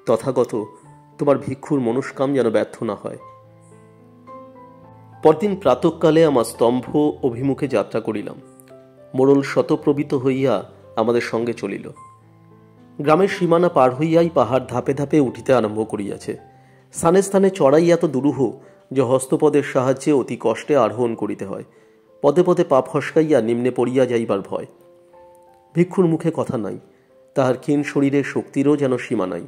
তথাগত, তোমার ভিক্ষুর মনস্কাম যেন ব্যর্থ না হয়। পরদিন প্রাতঃকালে আমার স্তম্ভ অভিমুখে যাত্রা করিলাম। মোড়ল শতপ্রবৃত হইয়া আমাদের সঙ্গে চলিল। গ্রামের সীমানা পার হইয়াই পাহাড় ধাপে ধাপে উঠিতে আরম্ভ করিয়াছে। স্থানে স্থানে চড়াই এত দুরূহ যে হস্তপদের সাহায্যে অতি কষ্টে আরোহণ করিতে হয়। পদে পদে পা ফসকাইয়া নিম্নে পড়িয়া যাইবার ভয়। ভিক্ষুর মুখে কথা নাই, তাহার ক্ষীণ শরীরের শক্তিরও যেন সীমা নাই।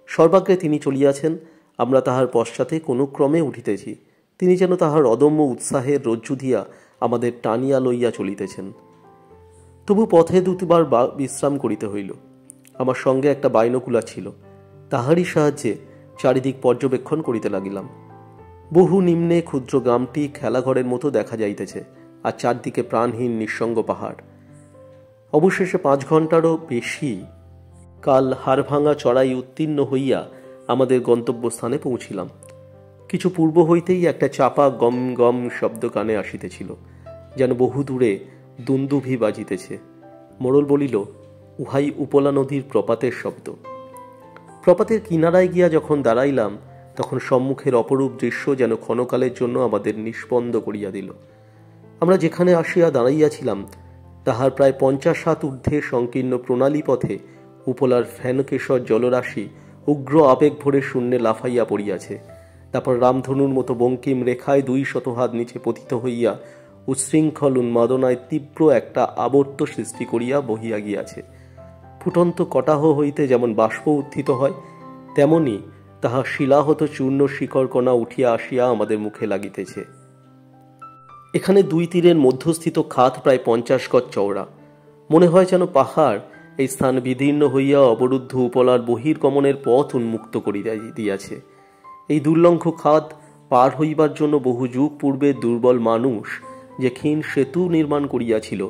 সর্বাগ্রে তিনি চলিয়াছেন, আমরা তাহার পশ্চাতে কোনো ক্রমে উঠিতেছি। তিনি যেন তাহার অদম্য উৎসাহের রজ্জু দিয়া আমাদের টানিয়া লইয়া চলিতেছেন। তবু পথে 2বার বিশ্রাম করিতে হইল। আমার সঙ্গে একটা বাইনোকুলার ছিল, তাহারই সাহায্যে চারিদিক পর্যবেক্ষণ করিতে লাগিলাম। বহু নিম্নে ক্ষুদ্র গ্রামটি খেলাঘরের মতো দেখা যাইতেছে, আর চারদিকে প্রাণহীন নিঃসঙ্গ পাহাড়। অবশেষে 5 ঘণ্টারও বেশি কাল হাড়ভাঙা চড়াই উত্তীর্ণ হইয়া আমাদের গন্তব্যস্থানে পৌঁছিলাম। কিছু পূর্ব হইতেই একটা চাপা গম গম শব্দ কানে আসিতেছিল, যেন বহু দূরে দুন্দুভি বাজিতেছে। মোড়ল বলিল, উহাই উপলা নদীর প্রপাতের শব্দ। প্রপাতের কিনারায় গিয়া যখন দাঁড়াইলাম, তখন সম্মুখের অপরূপ দৃশ্য যেন ক্ষণকালের জন্য আমাদের নিষ্পন্দ করিয়া দিল। আমরা যেখানে আসিয়া দাঁড়াইয়াছিলাম, তাহার প্রায় 50 হাত ঊর্ধ্বে সংকীর্ণ প্রণালী পথে উপলার ফেনকেশর জলরাশি উগ্র আবেগ ভরে শূন্যে লাফাইয়া পড়িয়াছে। তারপর রামধনুর মতো বঙ্কিম রেখায় 200 হাত নিচে পতিত হইয়া উচ্ছৃঙ্খল উন্মাদনায় তীব্র একটা আবর্ত সৃষ্টি করিয়া বহিয়া গিয়াছে। ফুটন্ত কটাহ হইতে যেমন বাষ্প উত্থিত হয়, তেমনি তাহা শিলাহত চূর্ণ শিকড়কণা উঠিয়া আসিয়া আমাদের মুখে লাগিতেছে। এখানে 2 তীরের মধ্যস্থিত খাত প্রায় 50 গজ চওড়া। মনে হয় যেন পাহাড় এই স্থান বিদীর্ণ হইয়া অবরুদ্ধ উপলার বহির্গমনের পথ উন্মুক্ত করিয়া দিয়াছে। এই দুর্লঙ্ঘ খাদ পার হইবার জন্য বহু যুগ পূর্বে দুর্বল মানুষ যে ক্ষীণ সেতু নির্মাণ করিয়াছিল,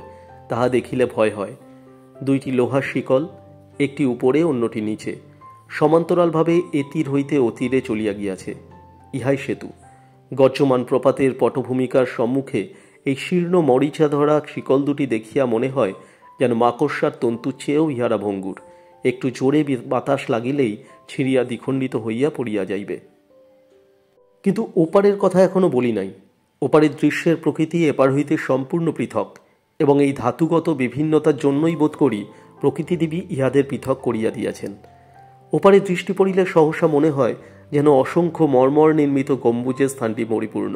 তাহা দেখিলে ভয় হয়। দুইটি লোহার শিকল, একটি উপরে অন্যটি নিচে, সমান্তরালভাবে এ তীর হইতে ও তীরে চলিয়া গিয়াছে। ইহাই সেতু। গর্জমান প্রপাতের পটভূমিকার সম্মুখে এই শীর্ণ মরিচা ধরা শিকল দুটি দেখিয়া মনে হয় যেন মাকড়সার তন্তুর চেয়েও ইহারা ভঙ্গুর। একটু জোরে বাতাস লাগিলেই ছিঁড়িয়া দ্বিখণ্ডিত হইয়া পড়িয়া যাইবে। কিন্তু ওপারের কথা এখনো বলি নাই। ওপারের দৃশ্যের প্রকৃতি এপার হইতে সম্পূর্ণ পৃথক, এবং এই ধাতুগত বিভিন্নতার জন্যই বোধ করি প্রকৃতিদেবী ইহাদের পৃথক করিয়া দিয়াছেন। ওপারে দৃষ্টি পড়িলে সহসা মনে হয় যেন অসংখ্য মর্মর নির্মিত গম্বুজের স্থানটি পরিপূর্ণ।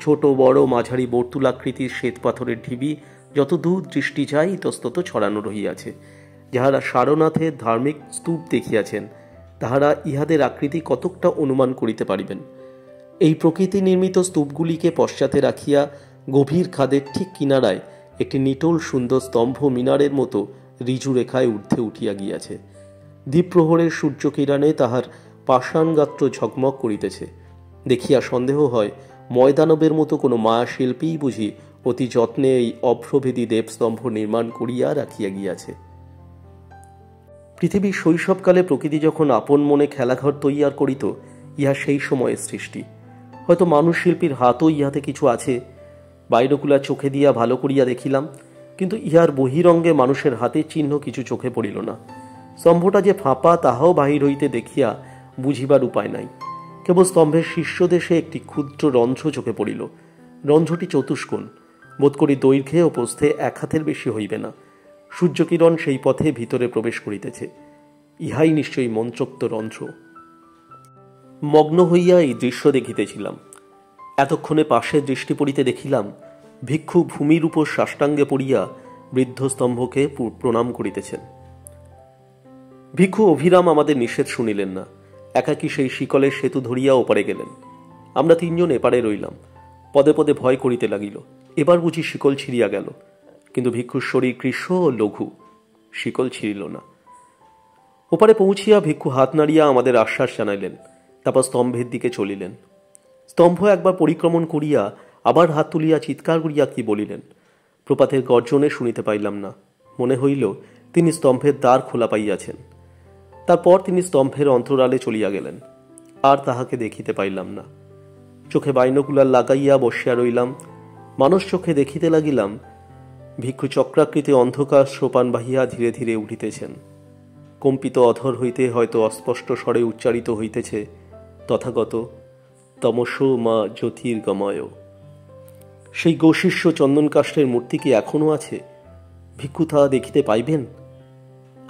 ছোট বড় মাঝারি বর্তুলাকৃতির শ্বেত পাথরের ঢিবি যত দূর দৃষ্টি যায় ইতস্তত ছড়ানো রহিয়াছে। যাহারা সারনাথের ধার্মিক স্তূপ দেখিয়াছেন, তাহারা ইহাদের আকৃতি কতকটা অনুমান করিতে পারিবেন। এই প্রকৃতি নির্মিত স্তূপগুলিকে পশ্চাতে রাখিয়া গভীর খাদের ঠিক কিনারায় একটি নিটোল সুন্দর স্তম্ভ মিনারের মতো ঋজু রেখায় ঊর্ধ্বে উঠিয়া গিয়াছে। দ্বীপ্রহরের সূর্যকিরণে তাহার পাষাণগাত্র ঝকমক করিতেছে। দেখিয়া সন্দেহ হয় ময়দানবের মতো কোনো মায়াশিল্পীই বুঝি অতি যত্নে এই অভ্রভেদী দেবস্তম্ভ নির্মাণ করিয়া রাখিয়া গিয়াছে। পৃথিবীর শৈশবকালে প্রকৃতি যখন আপন মনে খেলাঘর তৈয়ার করিত, ইহা সেই সময়ের সৃষ্টি। হয়তো মানুষ শিল্পীর হাতও ইহাতে কিছু আছে। বাইরকুলার চোখে দিয়া ভালো করিয়া দেখিলাম, কিন্তু ইহার বহিরঙ্গে মানুষের হাতের চিহ্ন কিছু চোখে পড়িল না। স্তম্ভটা যে ফাঁপা তাহাও বাহির হইতে দেখিয়া বুঝিবার উপায় নাই। কেবল স্তম্ভের শীর্ষদেশে একটি ক্ষুদ্র রন্ধ্র চোখে পড়িল। রন্ধ্রটি চতুষ্কোণ, বোধ করি দৈর্ঘ্যে ও প্রস্থে 1 হাতের বেশি হইবে না। সূর্যকিরণ সেই পথে ভিতরে প্রবেশ করিতেছে। ইহাই নিশ্চয়ই মন্ত্রোক্ত রন্ধ্র। মগ্ন হইয়া এই দৃশ্য দেখিতেছিলাম। এতক্ষণে পাশে দৃষ্টি পড়িতে দেখিলাম ভিক্ষু ভূমির উপর সাষ্টাঙ্গে পড়িয়া বৃদ্ধ স্তম্ভকে প্রণাম করিতেছেন। ভিক্ষু অভিরাম আমাদের নিষেধ শুনিলেন না। একাকী সেই শিকলের সেতু ধরিয়া ওপারে গেলেন। আমরা 3 জন এপারে রইলাম। পদে পদে ভয় করিতে লাগিল, এবার বুঝি শিকল ছিঁড়িয়া গেল। কিন্তু ভিক্ষুর শরীর কৃষ্ণ ও লঘু, শিকল ছিঁড়িল না। ওপারে পৌঁছিয়া ভিক্ষু হাত নাড়িয়া আমাদের আশ্বাস জানাইলেন, তারপর স্তম্ভের দিকে চলিলেন। স্তম্ভ একবার পরিক্রমণ করিয়া আবার হাত তুলিয়া চিৎকার করিয়া কি বলিলেন। প্রপাতের গর্জনে শুনিতে পাইলাম না। মনে হইল তিনি স্তম্ভের দ্বার খোলা পাইয়াছেন। তারপর তিনি স্তম্ভের অন্তরালে চলিয়া গেলেন। আর তাহাকে দেখিতে পাইলাম না। চোখে বাইনোকুলার লাগাইয়া বসিয়া রইলাম। মানুষ চোখে দেখিতে লাগিলাম ভিক্ষু চক্রাকৃতি অন্ধকার সোপান বাহিয়া ধীরে ধীরে উঠিতেছেন। কম্পিত অধর হইতে হয়তো অস্পষ্ট স্বরে উচ্চারিত হইতেছে, তথাগত তমসো মা জ্যোতির্গময়। সেই গোশিষ্য চন্দনকাষ্ঠের মূর্তি কি এখনো আছে? ভিক্ষু তাহা দেখিতে পাইবেন?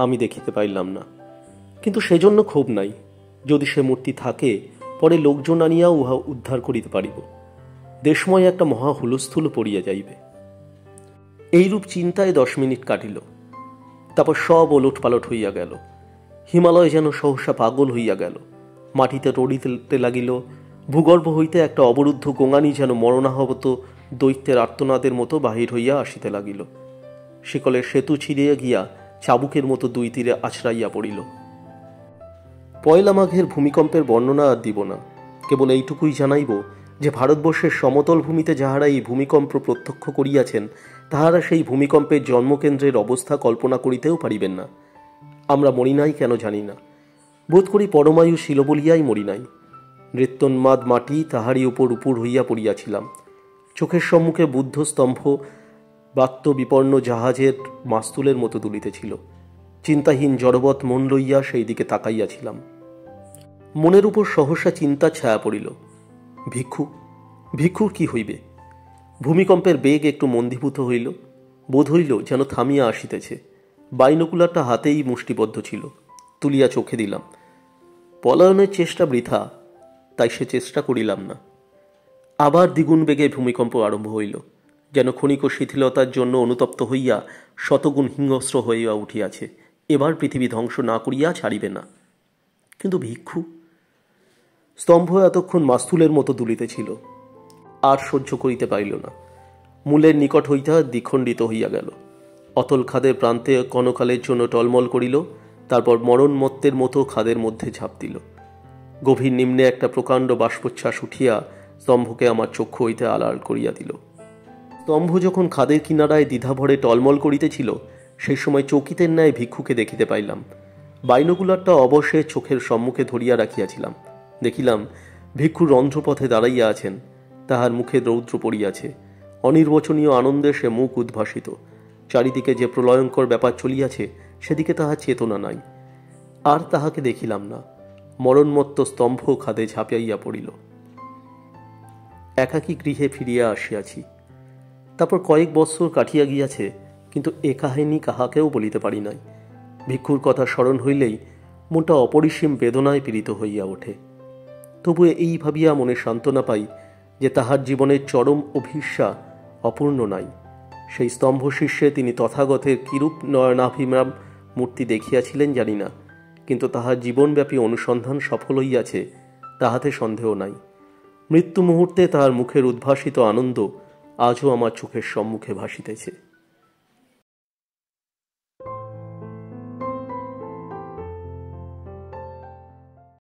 আমি দেখিতে পাইলাম না, কিন্তু সেজন্য ক্ষোভ নাই। যদি সে মূর্তি থাকে, পরে লোকজন আনিয়া উহা উদ্ধার করিতে পারিব। দেশময় একটা মহা হুলস্থুল পড়িয়া যাইবে। এইরূপ চিন্তায় 10 মিনিট কাটিল। তারপর সব ওলট পালট হইয়া গেল। হিমালয় যেন সহসা পাগল হইয়া গেল। মাটিতে রড়িতে লাগিল। ভূগর্ভ হইতে একটা অবরুদ্ধ গোঙানি যেন মরণাহত দৈত্যের আর্তনাদের মতো বাহির হইয়া আসিতে লাগিল। শিকলের সেতু ছিঁড়িয়া গিয়া চাবুকের মতো 2 তীরে আছড়াইয়া পড়িল। পয়লা মাঘের ভূমিকম্পের বর্ণনা আর দিব না। কেবল এইটুকুই জানাইব যে ভারতবর্ষের সমতল ভূমিতে যাহারা এই ভূমিকম্প প্রত্যক্ষ করিয়াছেন, তাহারা সেই ভূমিকম্পের জন্মকেন্দ্রের অবস্থা কল্পনা করিতেও পারিবেন না। আমরা মরি নাই কেন জানি না। বোধ করি পরমায়ু ছিল বলিয়াই মরি নাই। নৃত্যোন্মাদ মাটি তাহারই উপর উপর হইয়া পড়িয়াছিলাম। চোখের সম্মুখে বুদ্ধ স্তম্ভ বাত্য বিপন্ন জাহাজের মাস্তুলের মতো দুলিতেছিল। চিন্তাহীন জড়বৎ মন লইয়া সেই দিকে তাকাইয়াছিলাম। মনের উপর সহসা চিন্তার ছায়া পড়িল। ভিক্ষুর কি হইবে? ভূমিকম্পের বেগ একটু মন্দীভূত হইল। বোধ হইল যেন থামিয়া আসিতেছে। বাইনোকুলারটা হাতেই মুষ্টিবদ্ধ ছিল। তুলিয়া চোখে দিলাম। পলায়নের চেষ্টা বৃথা, তাই সে চেষ্টা করিলাম না। আবার দ্বিগুণ বেগে ভূমিকম্প আরম্ভ হইল, যেন ক্ষণিক শিথিলতার জন্য অনুতপ্ত হইয়া শতগুণ হিংস্র হইয়া উঠিয়াছে। এবার পৃথিবী ধ্বংস না করিয়া ছাড়িবে না। কিন্তু ভিক্ষু? স্তম্ভ এতক্ষণ মাস্তুলের মতো দুলিতেছিল, আর সহ্য করিতে পারিল না। মূলের নিকট হইতে দ্বিখণ্ডিত হইয়া গেল। অতল খাদের প্রান্তে কনকালের জন্য টলমল করিল, তারপর মরণমত্তের মতো খাদের মধ্যে ঝাঁপ দিল। গভীর নিম্নে একটা প্রকাণ্ড বাষ্পোচ্ছ্বাস উঠিয়া স্তম্ভকে আমার চক্ষু হইতে আড়াল করিয়া দিল। স্তম্ভ যখন খাদের কিনারায় দ্বিধাভরে টলমল করিতেছিল, সেই সময় চকিতের ন্যায় ভিক্ষুকে দেখিতে পাইলাম। বাইনোকুলারটা অবশ্যে চোখের সম্মুখে ধরিয়া রাখিয়াছিলাম। দেখিলাম ভিক্ষু রন্ধ্রপথে দাঁড়াইয়া আছেন, তাহার মুখে রৌদ্র পড়িয়াছে। অনির্বচনীয় আনন্দে সে মুখ উদ্ভাসিত। চারিদিকে যে প্রলয়ঙ্কর ব্যাপার চলিয়াছে সেদিকে তাহার চেতনা নাই। আর তাহাকে দেখিলাম না। মরণমত্ত স্তম্ভ খাদে ঝাঁপাইয়া পড়িল। একাকী গৃহে ফিরিয়া আসিয়াছি। তারপর কয়েক বৎসর কাটিয়া গিয়াছে, কিন্তু এ কাহিনী কাহাকেও বলিতে পারি নাই। ভিক্ষুর কথা স্মরণ হইলেই মনটা অপরিসীম বেদনায় পীড়িত হইয়া ওঠে। তবু এই ভাবিয়া মনে সান্ত্বনা পাই যে তাহার জীবনের চরম অভিষ্যা অপূর্ণ নাই। সেই স্তম্ভ শীর্ষে তিনি তথাগতের কিরূপ নয়নাভিরাম মূর্তি দেখিয়াছিলেন জানি না, কিন্তু তাহার জীবনব্যাপী অনুসন্ধান সফল হইয়াছে তাহাতে সন্দেহ নাই। মৃত্যু মুহূর্তে তাহার মুখের উদ্ভাসিত আনন্দ আজও আমার চোখের সম্মুখে ভাসিতেছে।